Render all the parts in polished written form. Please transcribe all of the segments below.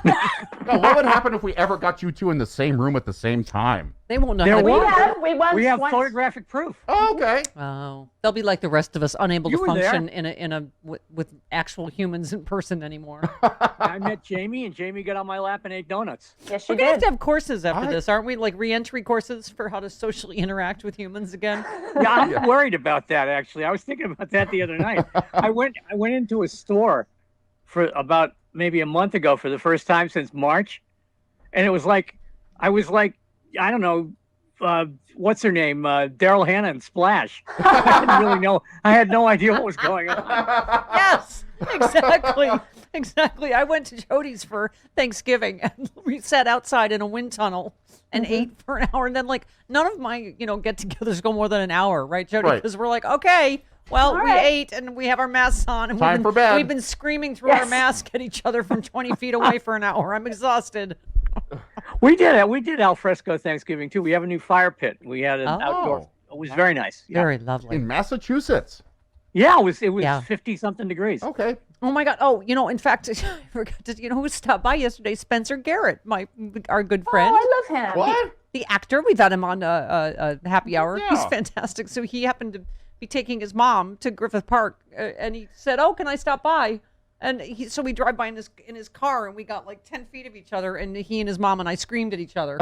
No, what would happen if we ever got you two in the same room at the same time? They won't know how to We have photographic proof. Oh, okay. Oh, they'll be like the rest of us, unable You to were there. function with actual humans in person anymore. I met Jamie, and Jamie got on my lap and ate donuts. Yes, she We're gonna have did. to have courses after this, aren't we? Like re-entry courses for how to socially interact with humans again. Yeah, I'm worried about that, actually. I was thinking about that the other night. I went into a store for about maybe a month ago for the first time since March, and it was like I was like, I don't know, what's her name, Daryl Hannah and Splash. I didn't really know. I had no idea what was going on. Yes, exactly. I went to Jody's for Thanksgiving and we sat outside in a wind tunnel and ate for an hour, and then like none of my get-togethers go more than an hour, right, Jody? Right. Because we're like, okay. Well, we right. ate and we have our masks on, and Time for bed. we've been screaming through our mask at each other from 20 feet away for an hour. I'm exhausted. We did al fresco Thanksgiving too. We have a new fire pit. We had an outdoor. It was very nice. Yeah. Very lovely. In Massachusetts. Yeah, it was Yeah. 50-something degrees. Okay. Oh my God! Oh, in fact, I forgot to. Who stopped by yesterday? Spencer Garrett, our good friend. Oh, I love him. What? The actor. We've had him on Happy Hour. Yeah. He's fantastic. So he happened to be taking his mom to Griffith Park, and he said, "Oh, can I stop by?" And so we drive by in his car, and we got like 10 feet of each other, and he and his mom and I screamed at each other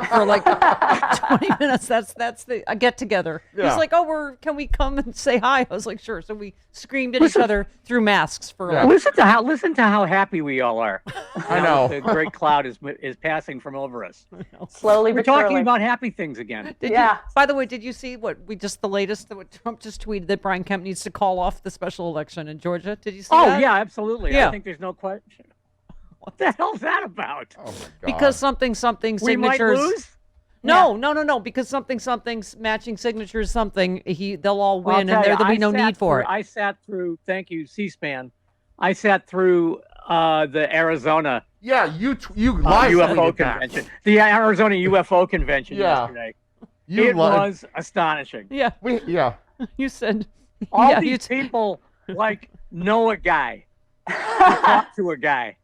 for like 20 minutes. That's a get together. Yeah. He's like, "Oh, can we come and say hi?" I was like, "Sure." So we screamed at each other through masks for Yeah. Listen to how happy we all are. I know. The great cloud is passing from over us. Slowly We're but talking surely. about happy things again. By the way, did you see what Trump just tweeted that Brian Kemp needs to call off the special election in Georgia? Did you see that? Oh yeah, absolutely. Yeah. I think there's no question. What the hell's that about? Oh my God. Because something We might signatures. lose. No. Because something's matching signatures. They'll all I'll win, tell and you, there'll be I no sat need for through- it. I sat through. Thank you, C-SPAN. I sat through the Arizona Yeah, you live UFO convention, the Arizona UFO convention Yeah. yesterday. You It was astonishing. Yeah, Yeah. you said. All yeah, these people know a guy, talk to a guy.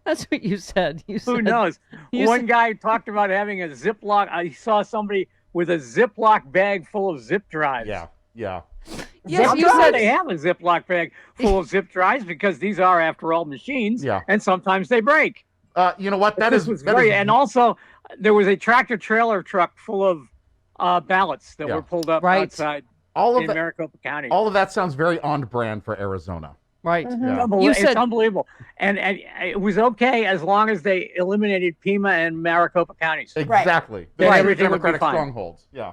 That's what you said. You Who said, knows? you One said- guy talked about having a Ziploc. I saw somebody with a Ziploc bag full of zip drives. Yeah. Yeah. Yes, I'm you glad said. they have a Ziploc bag full of zip drives because these are, after all, machines. Yeah. And sometimes they break. You know what? That This is was that very, is- and also there was a tractor trailer truck full of ballots that Yeah. were pulled up Right. outside all of in that. Maricopa County. All of that sounds very on brand for Arizona. Right. Yeah. You said- It's unbelievable. And it was okay as long as they eliminated Pima and Maricopa counties. Exactly. Then The everything would be Democratic fine. strongholds. Yeah.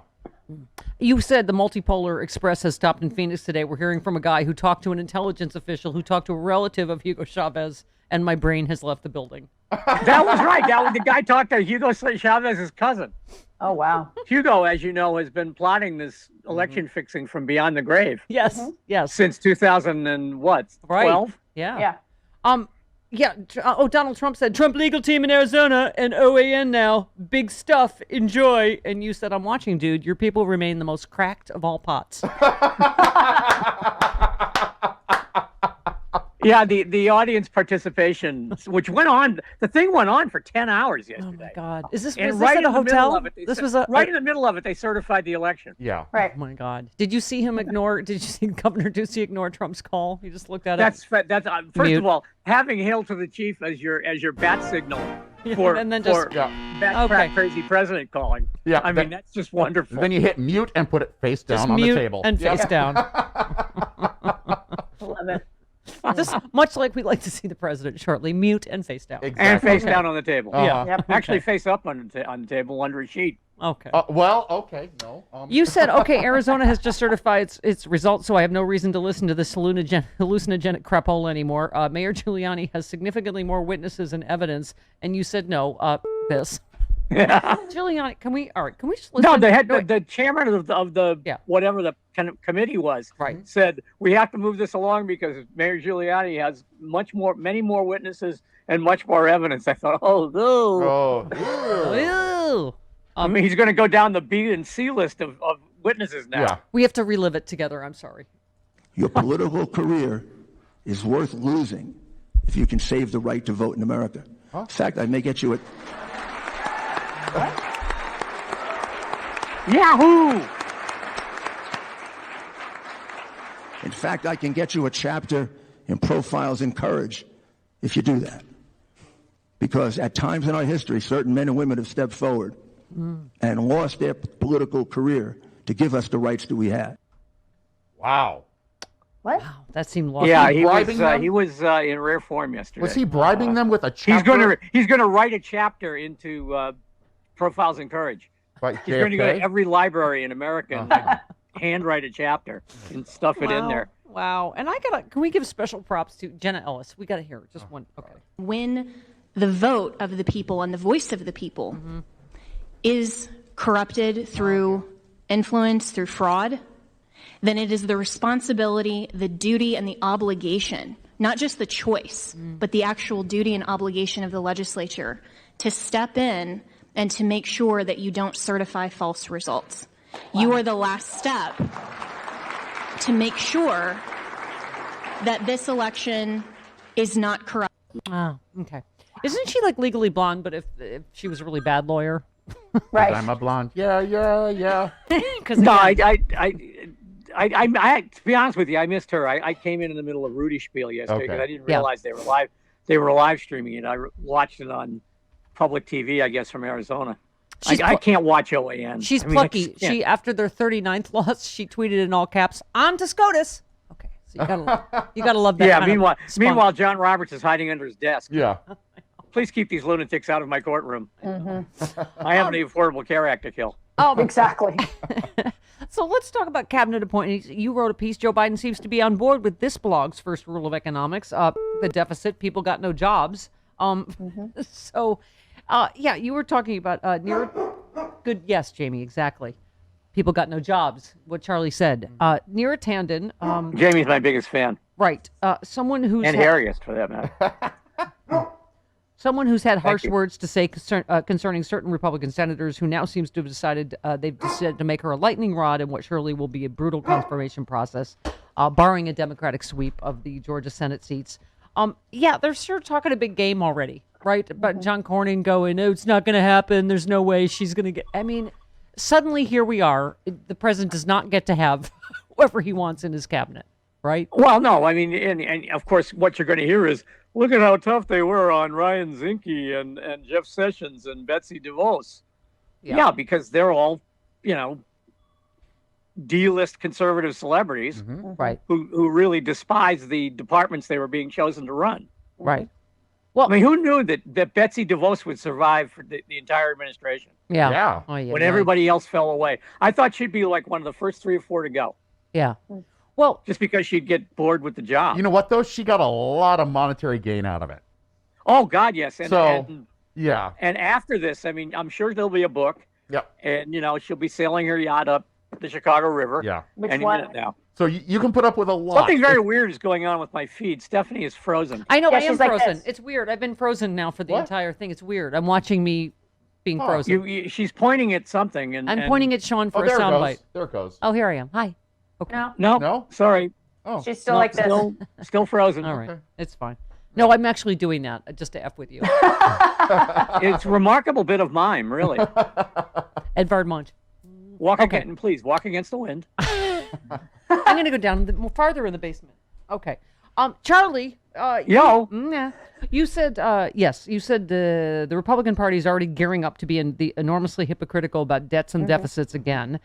You said the Multipolar Express has stopped in Phoenix today. We're hearing from a guy who talked to an intelligence official who talked to a relative of Hugo Chavez, and my brain has left the building. That was right. The guy talked to Hugo Chavez's cousin. Oh, wow. Hugo, as you know, has been plotting this election fixing from beyond the grave Yes. Yes. since 2000 and what? Right. 12? Yeah. Yeah. Donald Trump said, Trump legal team in Arizona and OAN now. Big stuff. Enjoy. And you said, I'm watching, dude. Your people remain the most cracked of all pots. Yeah, the audience participation, which went on, the thing went on for 10 hours Oh yesterday. my God. Was this And at right in a the middle hotel? of it, This was a right in the middle of it, they certified the election. Yeah. Right. Oh my God. Did you see him ignore, did you see Governor Ducey ignore Trump's call? He just looked at That's it. first Mute. of all, having "Hail to the Chief" as your bat signal Yeah, for and then just- Yeah. that Okay. crack crazy president calling. Yeah, I mean that's just wonderful. Then you hit mute and put it face down Just on mute the table. and Yeah. face down. Love it. Just much like we'd like to see the president shortly, mute and face down. Exactly. and face down on the table. Uh-huh. Yep. Actually, face up on the table under a sheet. Okay. Well, okay, no. You said, okay, Arizona has just certified its results, so I have no reason to listen to this hallucinogenic crapola anymore. Mayor Giuliani has significantly more witnesses and evidence, and you said no. This. Giuliani, can we just listen? No, No, the chairman of the Yeah. whatever the committee was Right. said we have to move this along because Mayor Giuliani has many more witnesses and much more evidence. I thought, oh no. Oh. Ew. I mean, he's going to go down the B and C list of witnesses now. Yeah. We have to relive it together. I'm sorry. Your political career is worth losing if you can save the right to vote in America. In fact, I may get you a Yahoo! In fact, I can get you a chapter in Profiles in Courage if you do that. Because at times in our history, certain men and women have stepped forward and lost their political career to give us the rights that we had. Wow. What? Wow, that seemed lost. Yeah, bribing them? he was in rare form yesterday. Was he bribing them with a chapter? He's gonna write a chapter into Profiles in Courage. By He's going to go to JFK? every library in America and handwrite a chapter and stuff it in there. Wow. And can we give special props to Jenna Ellis? We got to hear it. Just one. Okay. When the vote of the people and the voice of the people is corrupted through influence, through fraud, then it is the responsibility, the duty, and the obligation, not just the choice, but the actual duty and obligation of the legislature to step in and to make sure that you don't certify false results. You are the last step to make sure that this election is not corrupt. Oh, okay. Isn't she like Legally Blonde, but if she was a really bad lawyer? Right. I'm a blonde. Yeah. Because No, I, to be honest with you, I missed her. I came in the middle of Rudy Spiel yesterday because Okay. I didn't Yeah. realize they were live. They were live streaming it. I watched it on public TV, I guess, from Arizona. I can't watch OAN. she's I mean, plucky. I can't. She, after their 39th loss, she tweeted in all caps, "On to SCOTUS." Okay, so you gotta love that. Yeah. kind of spunk. Meanwhile, John Roberts is hiding under his desk. Yeah. Please keep these lunatics out of my courtroom. I have an Affordable Care Act to kill. Exactly. So let's talk about cabinet appointments. You wrote a piece. Joe Biden seems to be on board with this blog's first rule of economics: the deficit. People got no jobs. So, yeah, you were talking about good. Yes, Jamie, exactly. People got no jobs. What Charlie said. Neera Tanden. Jamie's my biggest fan, Right. Someone who's and hairiest for that matter. someone who's had harsh you. words to say concerning certain Republican senators, who now seems to have decided they've decided to make her a lightning rod in what surely will be a brutal confirmation process, barring a Democratic sweep of the Georgia Senate seats. Yeah, they're sure talking a big game already, right? But John Cornyn going, "No, it's not going to happen. There's no way she's going to get." I mean, suddenly here we are. The president does not get to have whoever he wants in his cabinet, right? Well, no, I mean, and of course, what you're going to hear is, look at how tough they were on Ryan Zinke and Jeff Sessions and Betsy DeVos. Yeah, because they're all, D-list conservative celebrities Right, who really despise the departments they were being chosen to run. right. I mean, who knew that Betsy DeVos would survive for the entire administration Yeah. Yeah. Oh, yeah. when yeah. everybody else fell away? I thought she'd be like one of the first 3 or 4 to go, Yeah. Well, just because she'd get bored with the job. You know what, though? She got a lot of monetary gain out of it. Oh, God, yes. So, yeah. And after this, I mean, I'm sure there'll be a book, Yep. and she'll be sailing her yacht up the Chicago River. Yeah. Which any one? minute now. So you can put up with a lot. Something very weird is going on with my feed. Stephanie is frozen. I know Yeah, I am she's like frozen. this. It's weird. I've been frozen now for the What? entire thing. It's weird. I'm watching me being frozen. She's pointing at something, and I'm pointing at Sean for Oh, a there it goes. soundbite. There it goes. Oh, here I am. Hi. No, No, No? sorry, Oh. she's still No, like this. still frozen. All right. Okay. It's fine. No, I'm actually doing that just to F with you. It's a remarkable bit of mime, really. Edvard Munch. Walk Okay. again, please. Walk against the wind. I'm going to go down farther in the basement. Okay. Charlie. Yo. Yeah. You said, yes, you said the Republican Party is already gearing up to be enormously hypocritical about debts and deficits again.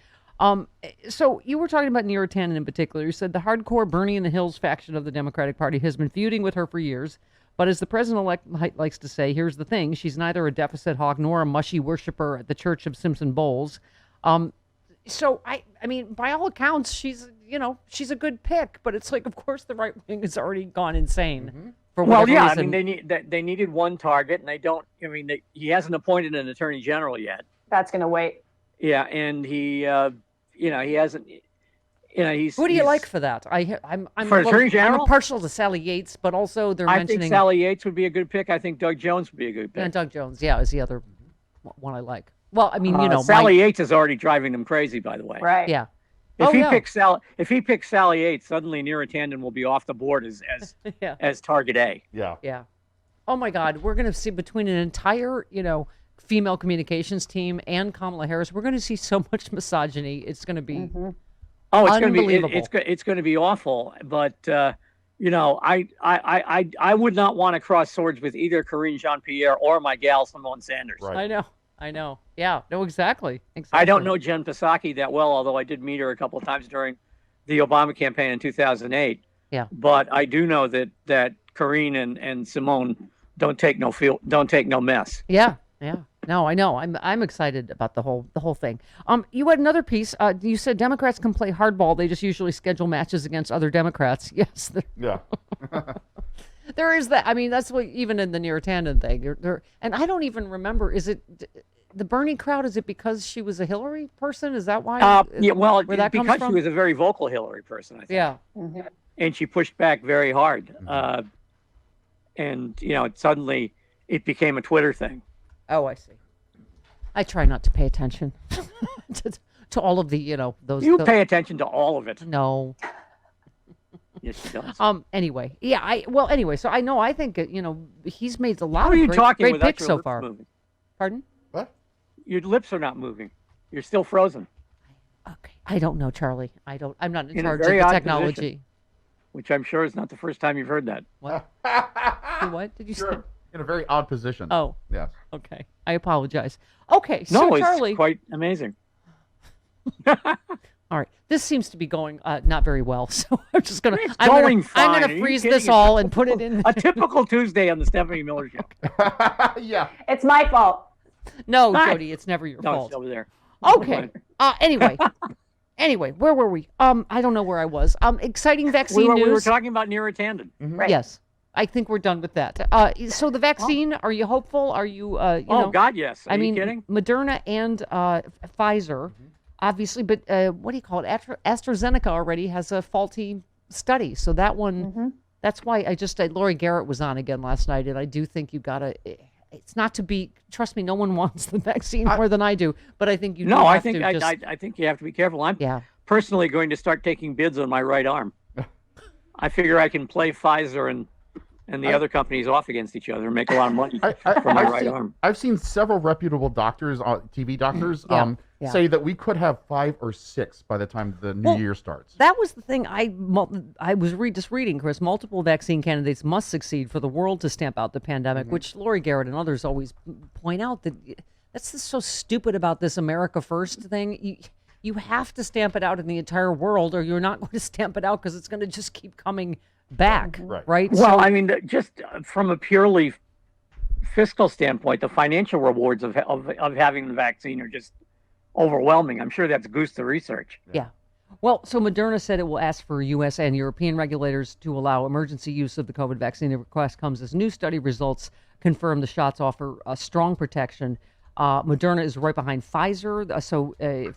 So you were talking about Neera Tanden in particular. You said the hardcore Bernie in the Hills faction of the Democratic Party has been feuding with her for years. But as the president-elect likes to say, here's the thing. She's neither a deficit hawk nor a mushy worshiper at the Church of Simpson Bowles. So I mean, by all accounts, she's a good pick, but it's like, of course, the right wing has already gone insane for Well, whatever yeah. reason. I mean, they needed one target, and they don't. I mean, he hasn't appointed an attorney general yet. That's gonna wait. Yeah, and he, he hasn't. He's. Who do you he's- like for that? I'm For Attorney I'm General? partial to Sally Yates, but also they're I mentioning think Sally Yates would be a good pick. I think Doug Jones would be a good pick. and Doug Jones. Yeah, is the other one I like. Well, I mean, Sally Yates is already driving them crazy, by the way. Right. Yeah. If Oh, he yeah. picks Sally Yates, suddenly Neera Tanden will be off the board as Yeah. as target A. Yeah. Yeah. Oh my God, we're going to see between an entire, female communications team and Kamala Harris, we're going to see so much misogyny. It's going to be Oh, it's going to be unbelievable. it's going to be awful. But I would not want to cross swords with either Karine Jean-Pierre or my gal Simone Sanders. Right. I know. Yeah, no, exactly. I don't know Jen Psaki that well, although I did meet her a couple of times during the Obama campaign in 2008. Yeah. But I do know that Karine and Simone don't take no mess. Yeah. No, I know. I'm excited about the whole thing. You had another piece. You said Democrats can play hardball. They just usually schedule matches against other Democrats. Yes. Yeah. There is that. I mean, that's what even in the Neera Tanden thing. And I don't even remember. Is it the Bernie crowd? Is it because she was a Hillary person? Is that why? Yeah. Well, where that comes because from? she was a very vocal Hillary person, I think. Yeah. And she pushed back very hard. And suddenly it became a Twitter thing. Oh, I see. I try not to pay attention to all of the those. You pay attention to all of it. No. Yes, she does. Anyway, yeah. Anyway, so I think he's made a lot How are of you great, talking great without picks your so lips far. moving? Pardon? What? Your lips are not moving. You're still frozen, Okay. I don't know, Charlie. I'm not in In a charge of very the odd technology. which I'm sure is not the first time you've heard that. What? What did you say? You're in a very odd position. Oh, Yes. okay. I apologize. Okay, so No, Charlie. it's quite amazing. All right, this seems to be going not very well. So I'm just gonna. It's I'm going gonna, I'm fine. gonna Are you freeze kidding? this all and put it in. A typical Tuesday on the Stephanie Miller Show. Yeah. It's my fault. No, Hi. Jody, it's never your No, fault. it's over there. Okay. Anyway, where were we? I don't know where I was. Exciting vaccine We were news. talking about Neera Tanden. Right. Yes, I think we're done with that. So the vaccine, are you hopeful? Are you? Oh God, yes. Are I you mean, kidding? Moderna and Pfizer, obviously, but what do you call it? AstraZeneca already has a faulty study, so that one. That's why Lori Garrett was on again last night, and I do think you gotta. It's not to be. Trust me, no one wants the vaccine more than I do, but I think you. No, do I have think to just, I think you have to be careful. I'm Yeah. personally going to start taking bids on my right arm. I figure I can play Pfizer and the other companies off against each other and make a lot of money for my right arm. I've seen several reputable doctors, TV doctors, Yeah. say that we could have 5 or 6 by the time the new year starts. That was the thing I was just reading, Chris. Multiple vaccine candidates must succeed for the world to stamp out the pandemic, which Lori Garrett and others always point out that that's just so stupid about this America First thing. You have to stamp it out in the entire world, or you're not going to stamp it out because it's going to just keep coming back, right? Well, I mean, just from a purely fiscal standpoint, the financial rewards of having the vaccine are just overwhelming. I'm sure that's goosed the research. Yeah. Well, so Moderna said it will ask for U.S. and European regulators to allow emergency use of the COVID vaccine. The request comes as new study results confirm the shots offer a strong protection. Moderna is right behind Pfizer.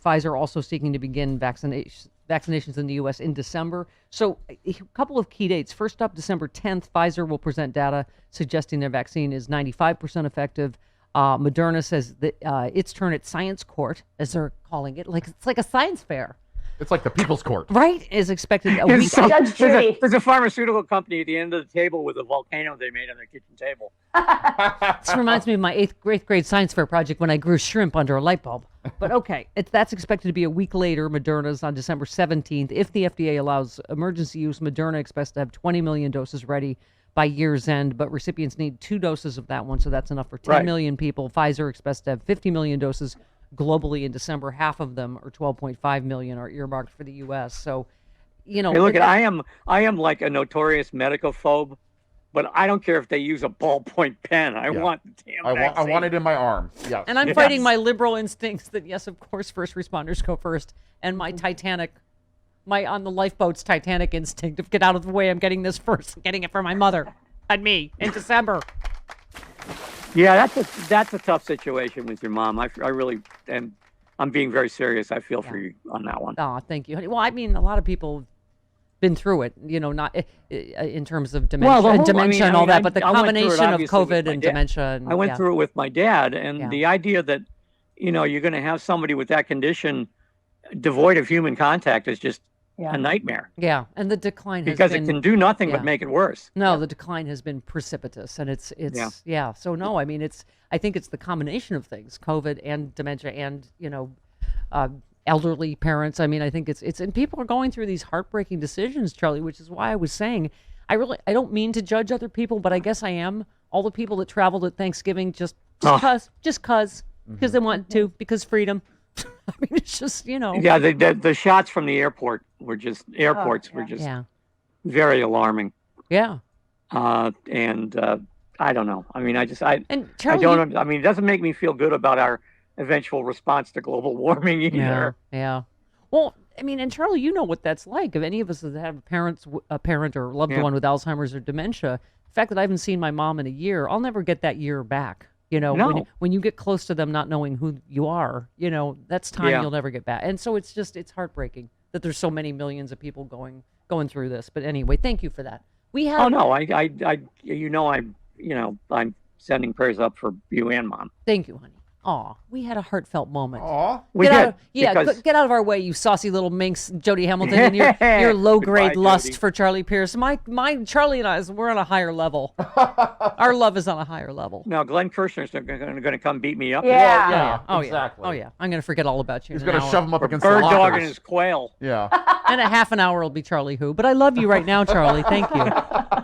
Pfizer also seeking to begin vaccinations in the U.S. in December. So a couple of key dates. First up, December 10th, Pfizer will present data suggesting their vaccine is 95% effective. Moderna says that its turn at Science Court, as they're calling it, it's like a science fair, It's like the People's Court. right? Is expected a week. Judge Judy. There's a pharmaceutical company at the end of the table with a volcano they made on their kitchen table. This reminds me of my eighth grade science fair project when I grew shrimp under a light bulb. But okay, that's expected to be a week later. Moderna's on December 17th. If the FDA allows emergency use, Moderna expects to have 20 million doses ready by year's end, but recipients need 2 doses of that one, so that's enough for 10 million people. Pfizer expects to have 50 million doses globally in December. Half of them, or 12.5 million, are earmarked for the U.S. So, Hey, look, I am like a notorious medicophobe, but I don't care if they use a ballpoint pen. I want the damn I vaccine. want it in my arm. Yes. And I'm fighting my liberal instincts that, yes, of course, first responders go first, and my on the lifeboat's Titanic instinct of get out of the way, I'm getting this first, getting it for my mother and me in December. Yeah, that's a tough situation with your mom. I really am. I'm being very serious. I feel for you on that one. Oh, thank you, honey. Well, I mean, a lot of people have been through it, not in terms of dementia, and all that, but the combination of COVID and dementia. And, I went through it with my dad, and the idea that, you're going to have somebody with that condition devoid of human contact is just Yeah. a nightmare Yeah, and the decline has because been it can do nothing yeah. but make it worse. no, the decline has been precipitous, and it's yeah. So no, I mean I think it's the combination of things, COVID and dementia, and elderly parents. I mean, I think it's and people are going through these heartbreaking decisions, Charlie, which is why I was saying I don't mean to judge other people, but I guess I am. All the people that traveled at Thanksgiving just because they want to, because freedom. I mean, it's just Yeah, the shots from the airports were just yeah, very alarming. yeah. And I don't know. I mean, And I Charlie, don't. I mean, it doesn't make me feel good about our eventual response to global warming either. Yeah. Well, I mean, and Charlie, you know what that's like. If any of us that have a parent or loved Yeah. one with Alzheimer's or dementia, the fact that I haven't seen my mom in a year, I'll never get that year back. No. When you get close to them not knowing who you are, that's time Yeah. you'll never get back. And so it's heartbreaking that there's so many millions of people going through this. But anyway, thank you for that. We have Oh no, I'm sending prayers up for you and Mom. Thank you, honey. Aw, we had a heartfelt moment. Aw. We Get did. out because- get out of our way, you saucy little minx, Jody Hamilton, and your low grade Goodbye, lust Jody. for Charlie Pierce. My Charlie and I, we're on a higher level. Our love is on a higher level. Now, Glenn Kirshner's going to come beat me up. Yeah. Yeah, Oh exactly. yeah. Oh yeah. I'm gonna forget all about you. He's in an gonna hour. shove him up For against the bird dog lockers. and his quail. Yeah. And a half an hour will be Charlie Who. But I love you right now, Charlie. Thank you.